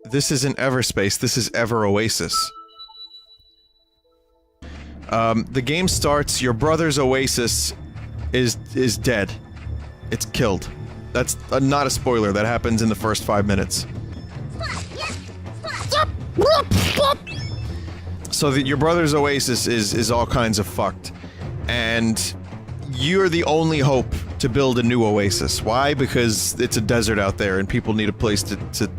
This isn't Everspace, this is Ever Oasis. The game starts, your brother's Oasis is dead. It's killed. That's not a spoiler, that happens in the first 5 minutes. So your brother's Oasis is all kinds of fucked. And you're the only hope to build a new Oasis. Why? Because it's a desert out there and people need a place to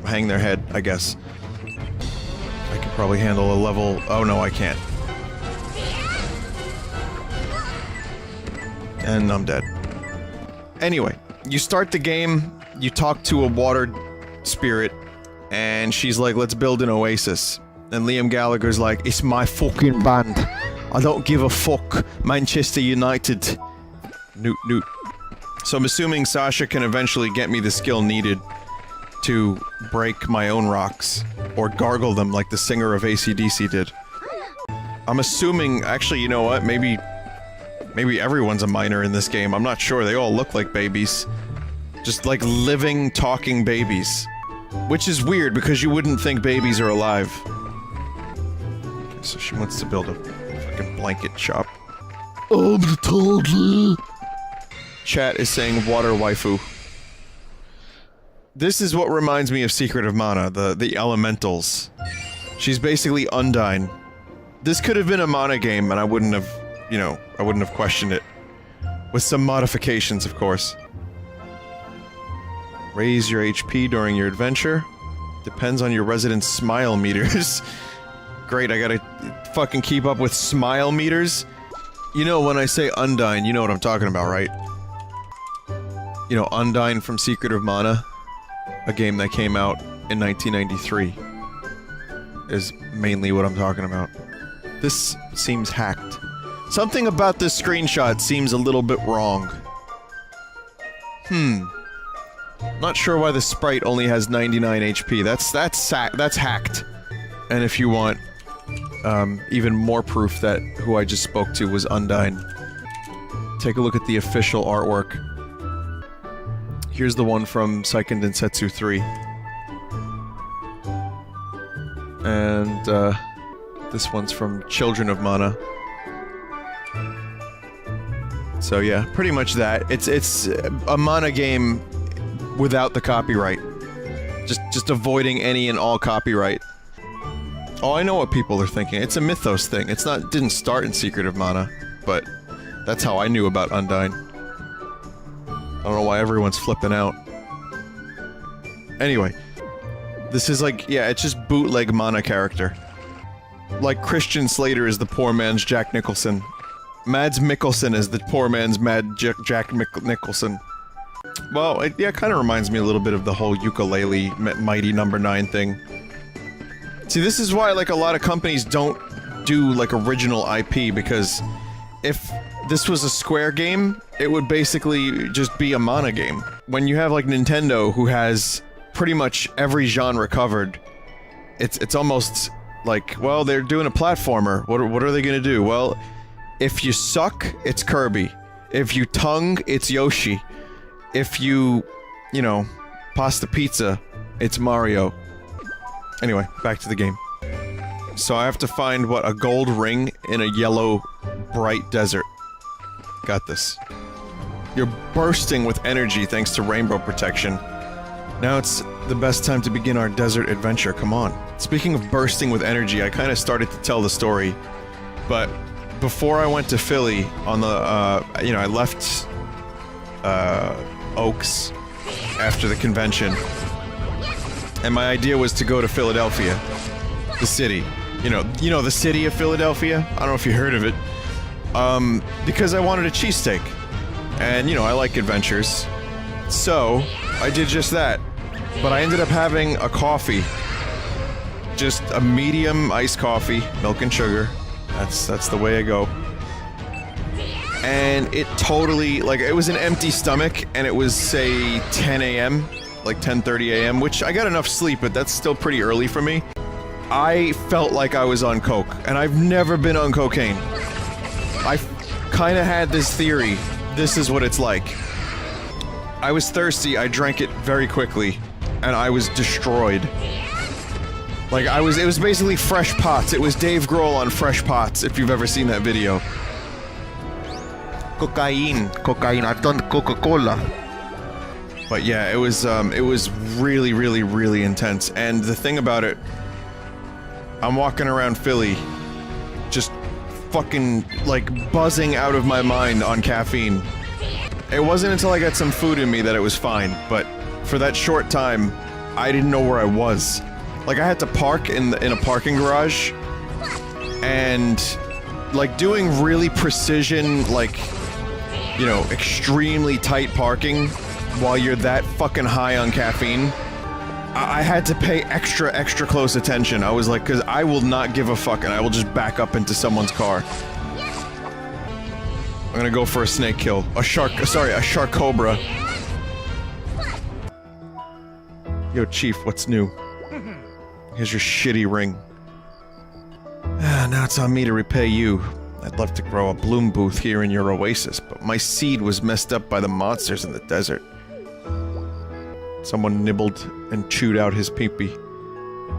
hang their head, I guess. I could probably handle a level... Oh no, I can't. And I'm dead. Anyway, you start the game, you talk to a water spirit, and she's like, let's build an Oasis. And Liam Gallagher's like, it's my fucking band. I don't give a fuck. Manchester United. Newt, newt. So I'm assuming Sasha can eventually get me the skill needed to break my own rocks. Or gargle them like the singer of AC/DC did. I'm assuming, actually, you know what, maybe everyone's a miner in this game, I'm not sure, they all look like babies. Just like living, talking babies. Which is weird, because you wouldn't think babies are alive. Okay, so she wants to build a fucking blanket shop. I'm the toddler. Chat is saying water waifu. This is what reminds me of Secret of Mana, the elementals. She's basically Undyne. This could have been a Mana game, and I wouldn't have, you know, I wouldn't have questioned it. With some modifications, of course. Raise your HP during your adventure. Depends on your resident's smile meters. Great, I gotta fucking keep up with smile meters? You know, when I say Undyne, you know what I'm talking about, right? You know, Undyne from Secret of Mana? A game that came out in 1993. Is mainly what I'm talking about. This seems hacked. Something about this screenshot seems a little bit wrong. Not sure why the sprite only has 99 HP. That's hacked. And if you want, even more proof that who I just spoke to was Undyne, take a look at the official artwork. Here's the one from Seiken Densetsu 3. And, this one's from Children of Mana. So yeah, pretty much that. It's a Mana game without the copyright. Just avoiding any and all copyright. Oh, I know what people are thinking. It's a Mythos thing. It didn't start in Secret of Mana, but that's how I knew about Undyne. I don't know why everyone's flipping out. Anyway. This is like, yeah, it's just bootleg Mana character. Like Christian Slater is the poor man's Jack Nicholson. Mads Mikkelsen is the poor man's Jack Nicholson. Well, it kind of reminds me a little bit of the whole ukulele Mighty Number 9 thing. See, this is why, like, a lot of companies don't do, like, original IP, because if this was a Square game, it would basically just be a Mana game. When you have, like, Nintendo, who has pretty much every genre covered, it's almost like, well, they're doing a platformer. What are they gonna do? Well, if you suck, it's Kirby. If you tongue, it's Yoshi. If you know, pasta pizza, it's Mario. Anyway, back to the game. So I have to find, what, a gold ring in a yellow, bright desert. Got this. You're bursting with energy thanks to rainbow protection. Now it's the best time to begin our desert adventure, come on. Speaking of bursting with energy, I kinda started to tell the story, but before I went to Philly on the, you know, I left, Oaks after the convention, and my idea was to go to Philadelphia, the city. You know, the city of Philadelphia? I don't know if you heard of it. Because I wanted a cheesesteak. And, you know, I like adventures. So, I did just that. But I ended up having a coffee. Just a medium iced coffee, milk and sugar. That's the way I go. And it totally, like, it was an empty stomach, and it was, say, 10 a.m., like 10:30 a.m., which I got enough sleep, but that's still pretty early for me. I felt like I was on coke, and I've never been on cocaine. I kinda had this theory, this is what it's like. I was thirsty, I drank it very quickly, and I was destroyed. Like, it was basically Fresh Pots. It was Dave Grohl on Fresh Pots, if you've ever seen that video. Cocaine, I've done Coca-Cola. But yeah, it was really, really, really intense. And the thing about it, I'm walking around Philly, just fucking, like, buzzing out of my mind on caffeine. It wasn't until I got some food in me that it was fine, but for that short time, I didn't know where I was. Like, I had to park in a parking garage, and, like, doing really precision, like, you know, extremely tight parking while you're that fucking high on caffeine, I had to pay extra close attention. I was like, cause I will not give a fuck and I will just back up into someone's car. I'm gonna go for a snake kill. A shark cobra. Yo, Chief, what's new? Here's your shitty ring. Now it's on me to repay you. I'd love to grow a bloom booth here in your oasis, but my seed was messed up by the monsters in the desert. Someone nibbled and chewed out his peepee.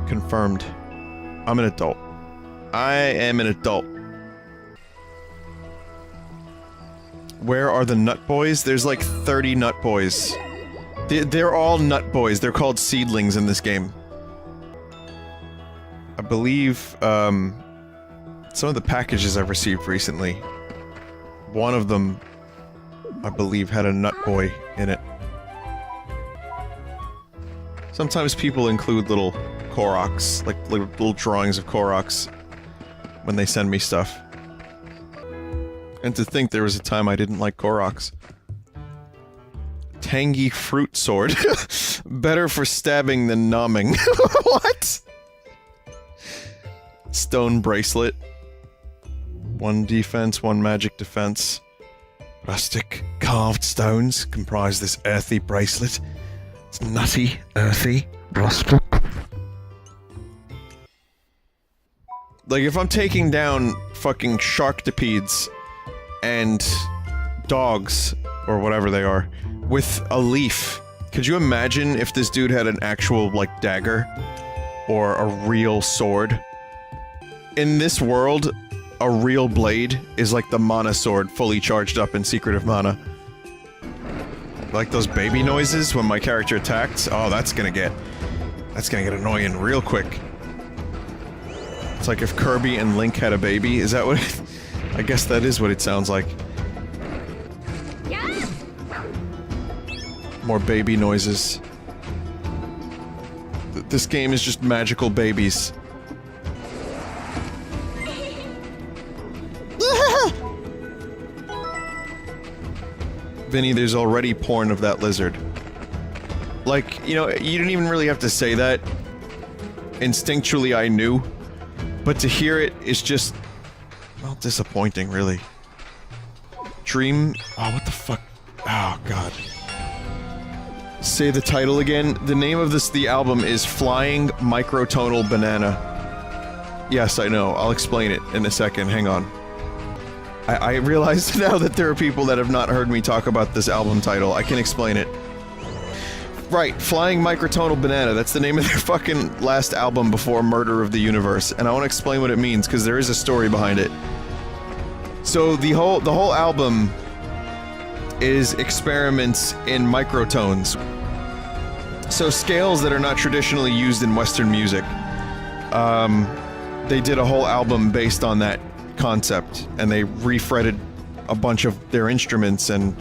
Confirmed. I'm an adult. I am an adult. Where are the Nutboys? There's like 30 Nutboys. They're all Nutboys. They're called seedlings in this game. I believe, some of the packages I've received recently, one of them, I believe, had a Nutboy in it. Sometimes people include little Koroks, like little drawings of Koroks, when they send me stuff. And to think there was a time I didn't like Koroks. Tangy fruit sword. Better for stabbing than nomming. What? Stone bracelet. 1 defense, 1 magic defense. Rustic carved stones comprise this earthy bracelet. It's nutty, earthy, rustic. Like, if I'm taking down fucking sharktipedes and dogs, or whatever they are, with a leaf, could you imagine if this dude had an actual, like, dagger? Or a real sword? In this world, a real blade is like the mana sword fully charged up in Secret of Mana. Like those baby noises when my character attacks? Oh, that's gonna get annoying real quick. It's like if Kirby and Link had a baby, is that what it, I guess that is what it sounds like. More baby noises. This game is just magical babies. Vinny, there's already porn of that lizard. Like, you know, you didn't even really have to say that. Instinctually, I knew. But to hear it is just... well, disappointing, really. Dream... oh, what the fuck? Oh, God. Say the title again. The name of the album is Flying Microtonal Banana. Yes, I know. I'll explain it in a second. Hang on. I realize now that there are people that have not heard me talk about this album title. I can explain it. Right, Flying Microtonal Banana, that's the name of their fucking last album before Murder of the Universe, and I want to explain what it means, because there is a story behind it. So the whole album is experiments in microtones. So scales that are not traditionally used in Western music. They did a whole album based on that concept, and they refretted a bunch of their instruments and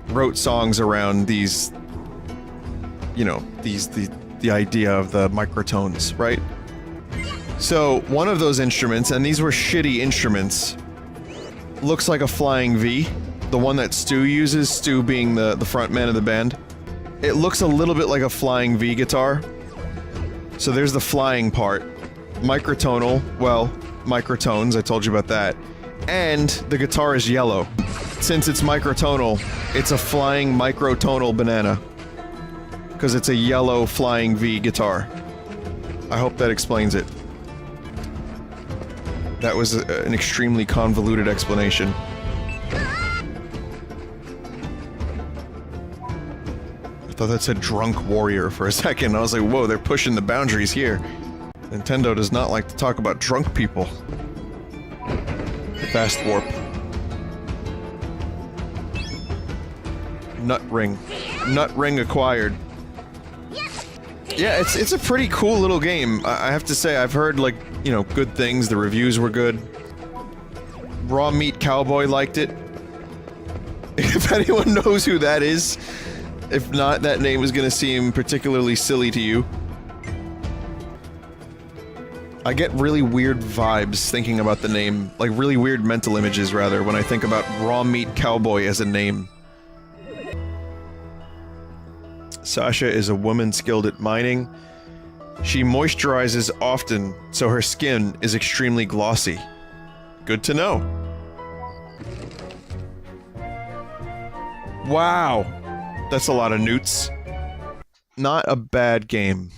wrote songs around these, you know, the idea of the microtones, right? So, one of those instruments, and these were shitty instruments, looks like a flying V, the one that Stu uses, Stu being the front man of the band. It looks a little bit like a flying V guitar. So there's the flying part. Microtonal, well, microtones, I told you about that. And the guitar is yellow. Since it's microtonal, it's a flying microtonal banana. Because it's a yellow flying V guitar. I hope that explains it. That was an extremely convoluted explanation. I thought that said drunk warrior for a second. I was like, whoa, they're pushing the boundaries here. Nintendo does not like to talk about drunk people. Fast warp. Nut ring. Nut ring acquired. Yeah, it's a pretty cool little game. I have to say, I've heard, like, you know, good things. The reviews were good. Raw Meat Cowboy liked it. If anyone knows who that is, if not, that name is gonna seem particularly silly to you. I get really weird vibes thinking about the name, like really weird mental images, rather, when I think about Raw Meat Cowboy as a name. Sasha is a woman skilled at mining. She moisturizes often, so her skin is extremely glossy. Good to know. Wow. That's a lot of newts. Not a bad game.